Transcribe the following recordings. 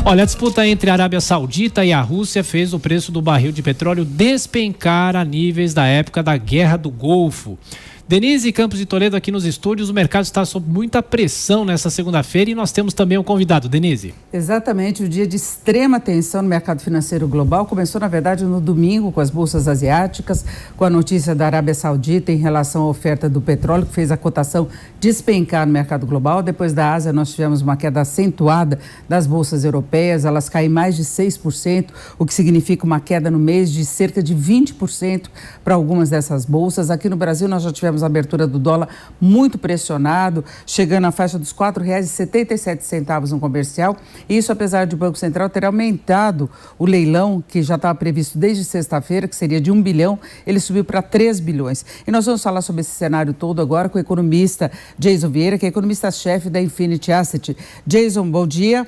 Olha, a disputa entre a Arábia Saudita e a Rússia fez o preço do barril de petróleo despencar a níveis da época da Guerra do Golfo. Denise Campos de Toledo aqui nos estúdios. O mercado está sob muita pressão nessa segunda-feira e nós temos também um convidado. Denise. Exatamente, o dia de extrema tensão no mercado financeiro global começou, na verdade, no domingo com as bolsas asiáticas, com a notícia da Arábia Saudita em relação à oferta do petróleo, que fez a cotação despencar no mercado global. Depois da Ásia, nós tivemos uma queda acentuada das bolsas europeias, elas caem mais de 6%, o que significa uma queda no mês de cerca de 20% para algumas dessas bolsas. Aqui no Brasil, nós já tivemos a abertura do dólar muito pressionado, chegando à faixa dos R$ 4,77 no comercial. Isso apesar de o Banco Central ter aumentado o leilão, que já estava previsto desde sexta-feira, que seria de 1 bilhão, ele subiu para 3 bilhões. E nós vamos falar sobre esse cenário todo agora com o economista Jason Vieira, que é economista-chefe da Infinity Asset. Jason, bom dia.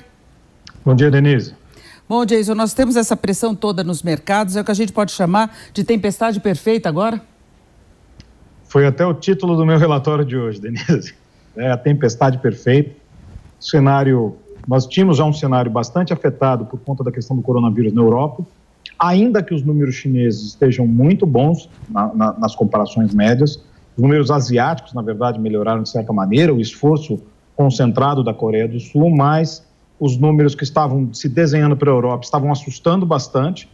Bom dia, Denise. Bom, Jason, nós temos essa pressão toda nos mercados, é o que a gente pode chamar de tempestade perfeita agora? Foi até o título do meu relatório de hoje, Denise. É a tempestade perfeita. Nós tínhamos já um cenário bastante afetado por conta da questão do coronavírus na Europa, ainda que os números chineses estejam muito bons nas comparações médias. Os números asiáticos, na verdade, melhoraram de certa maneira, o esforço concentrado da Coreia do Sul, mas os números que estavam se desenhando para a Europa estavam assustando bastante.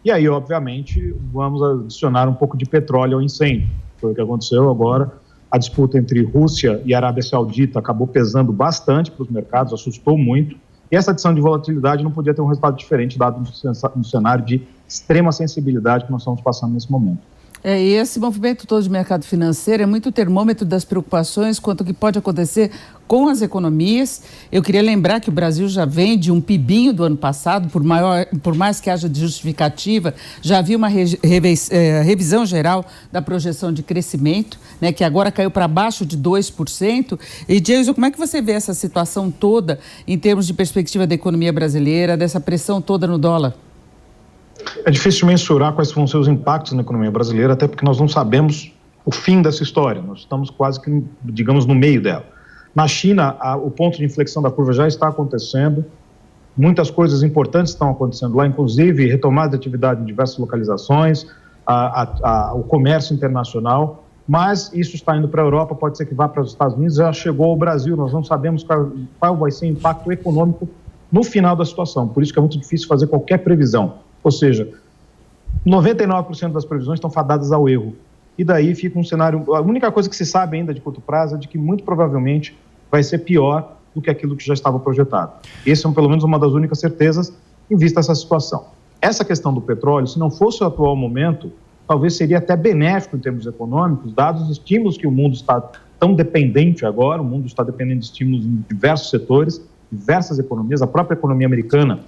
E aí, obviamente, vamos adicionar um pouco de petróleo ao incêndio. Foi o que aconteceu agora. A disputa entre Rússia e Arábia Saudita acabou pesando bastante para os mercados, assustou muito. E essa adição de volatilidade não podia ter um resultado diferente, dado no cenário de extrema sensibilidade que nós estamos passando nesse momento. E esse movimento todo de mercado financeiro é muito termômetro das preocupações quanto ao que pode acontecer com as economias. Eu queria lembrar que o Brasil já vem de um PIBinho do ano passado, por mais que haja justificativa, já havia uma revisão geral da projeção de crescimento, né, que agora caiu para baixo de 2%. E, Jason, como é que você vê essa situação toda em termos de perspectiva da economia brasileira, dessa pressão toda no dólar? É difícil mensurar quais vão ser os impactos na economia brasileira, até porque nós não sabemos o fim dessa história. Nós estamos quase que, digamos, no meio dela. Na China, o ponto de inflexão da curva já está acontecendo. Muitas coisas importantes estão acontecendo lá, inclusive retomada de atividade em diversas localizações, o comércio internacional. Mas isso está indo para a Europa, pode ser que vá para os Estados Unidos, já chegou ao Brasil. Nós não sabemos qual vai ser o impacto econômico no final da situação. Por isso que é muito difícil fazer qualquer previsão. Ou seja, 99% das previsões estão fadadas ao erro. E daí fica um cenário... A única coisa que se sabe ainda de curto prazo é de que muito provavelmente vai ser pior do que aquilo que já estava projetado. Essa é pelo menos uma das únicas certezas em vista dessa situação. Essa questão do petróleo, se não fosse o atual momento, talvez seria até benéfico em termos econômicos, dados os estímulos que o mundo está tão dependente agora. O mundo está dependendo de estímulos em diversos setores, diversas economias. A própria economia americana,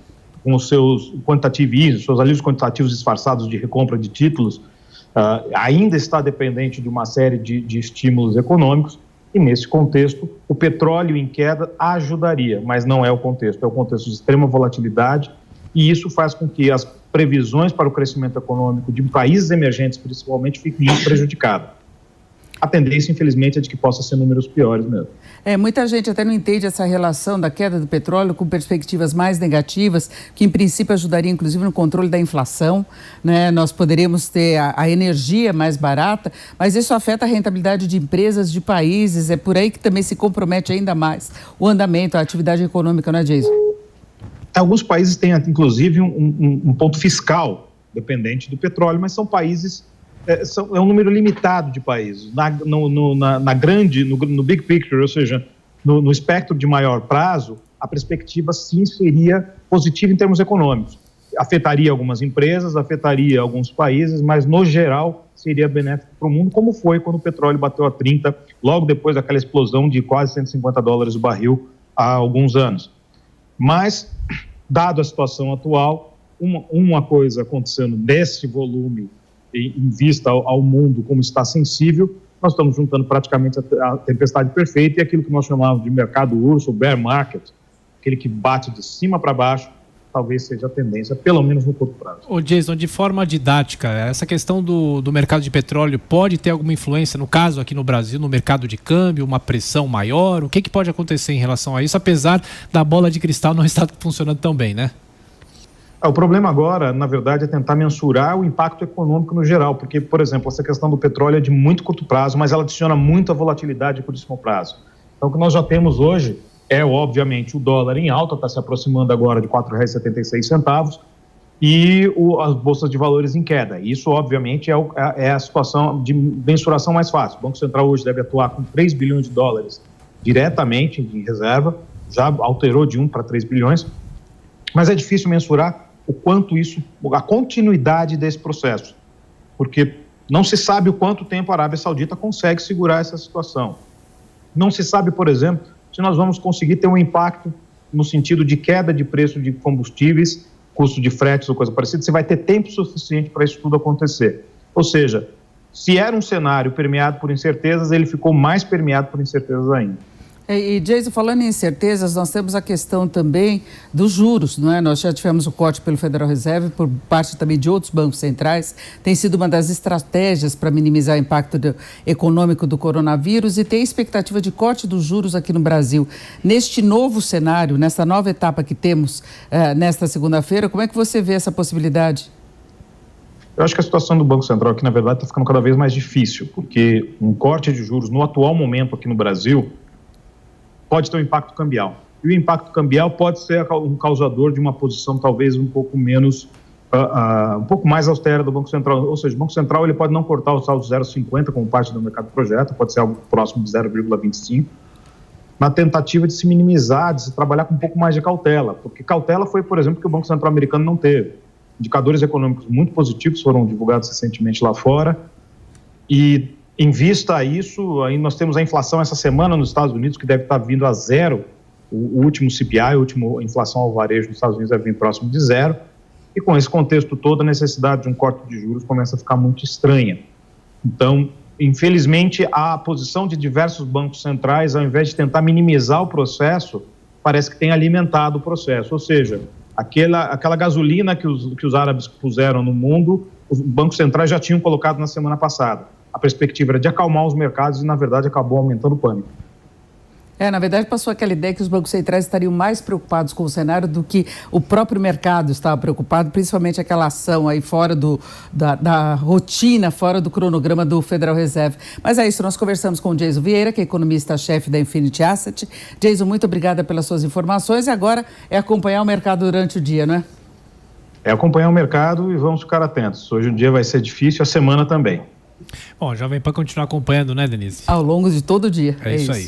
com os seus quantitative easing, seus alívios quantitativos disfarçados de recompra de títulos, ainda está dependente de uma série de estímulos econômicos, e nesse contexto o petróleo em queda ajudaria, mas não é o contexto, é o contexto de extrema volatilidade, e isso faz com que as previsões para o crescimento econômico de países emergentes, principalmente, fiquem muito prejudicadas. A tendência, infelizmente, é de que possa ser números piores mesmo. Muita gente até não entende essa relação da queda do petróleo com perspectivas mais negativas, que em princípio ajudaria inclusive no controle da inflação, né? Nós poderíamos ter a energia mais barata, mas isso afeta a rentabilidade de empresas, de países, é por aí que também se compromete ainda mais o andamento, a atividade econômica, não é, Jason? Alguns países têm inclusive um ponto fiscal dependente do petróleo, mas são países... É um número limitado de países. No big picture, ou seja, no espectro de maior prazo, a perspectiva sim seria positiva em termos econômicos. Afetaria algumas empresas, afetaria alguns países, mas no geral seria benéfico para o mundo, como foi quando o petróleo bateu a 30, logo depois daquela explosão de quase $150 o barril há alguns anos. Mas, dado a situação atual, uma coisa acontecendo desse volume em vista ao mundo como está sensível, nós estamos juntando praticamente a tempestade perfeita e aquilo que nós chamávamos de mercado urso, bear market, aquele que bate de cima para baixo, talvez seja a tendência, pelo menos no curto prazo. Ô Jason, de forma didática, essa questão do mercado de petróleo pode ter alguma influência, no caso aqui no Brasil, no mercado de câmbio, uma pressão maior? O que pode acontecer em relação a isso, apesar da bola de cristal não estar funcionando tão bem, né? O problema agora, na verdade, é tentar mensurar o impacto econômico no geral, porque, por exemplo, essa questão do petróleo é de muito curto prazo, mas ela adiciona muita volatilidade de curtíssimo prazo. Então, o que nós já temos hoje é, obviamente, o dólar em alta, está se aproximando agora de R$ 4,76, e as bolsas de valores em queda. Isso, obviamente, é a situação de mensuração mais fácil. O Banco Central hoje deve atuar com 3 bilhões de dólares diretamente em reserva, já alterou de 1 para 3 bilhões, mas é difícil mensurar o quanto isso, a continuidade desse processo, porque não se sabe o quanto tempo a Arábia Saudita consegue segurar essa situação. Não se sabe, por exemplo, se nós vamos conseguir ter um impacto no sentido de queda de preço de combustíveis, custo de fretes ou coisa parecida, se vai ter tempo suficiente para isso tudo acontecer. Ou seja, se era um cenário permeado por incertezas, ele ficou mais permeado por incertezas ainda. E, Jason, falando em incertezas, nós temos a questão também dos juros, não é? Nós já tivemos o corte pelo Federal Reserve, por parte também de outros bancos centrais. Tem sido uma das estratégias para minimizar o impacto econômico do coronavírus e tem expectativa de corte dos juros aqui no Brasil. Neste novo cenário, nessa nova etapa que temos nesta segunda-feira, como é que você vê essa possibilidade? Eu acho que a situação do Banco Central aqui, na verdade, está ficando cada vez mais difícil, porque um corte de juros no atual momento aqui no Brasil pode ter um impacto cambial. E o impacto cambial pode ser um causador de uma posição talvez um pouco menos, um pouco mais austera do Banco Central. Ou seja, o Banco Central ele pode não cortar o saldo 0,50 como parte do mercado projeto, pode ser algo próximo de 0,25, na tentativa de se minimizar, de se trabalhar com um pouco mais de cautela. Porque cautela foi, por exemplo, que o Banco Central americano não teve. Indicadores econômicos muito positivos foram divulgados recentemente lá fora e em vista a isso, aí nós temos a inflação essa semana nos Estados Unidos, que deve estar vindo a zero. O último CPI, a última inflação ao varejo nos Estados Unidos deve vir próximo de zero. E com esse contexto todo, a necessidade de um corte de juros começa a ficar muito estranha. Então, infelizmente, a posição de diversos bancos centrais, ao invés de tentar minimizar o processo, parece que tem alimentado o processo. Ou seja, aquela gasolina que os árabes puseram no mundo, os bancos centrais já tinham colocado na semana passada. A perspectiva era de acalmar os mercados e, na verdade, acabou aumentando o pânico. Na verdade, passou aquela ideia que os bancos centrais estariam mais preocupados com o cenário do que o próprio mercado estava preocupado, principalmente aquela ação aí fora da rotina, fora do cronograma do Federal Reserve. Mas é isso, nós conversamos com o Jason Vieira, que é economista-chefe da Infinity Asset. Jason, muito obrigada pelas suas informações e agora é acompanhar o mercado durante o dia, não é? É acompanhar o mercado e vamos ficar atentos. Hoje o dia vai ser difícil, a semana também. Bom, já vem para continuar acompanhando, né, Denise? Ao longo de todo o dia. É isso aí.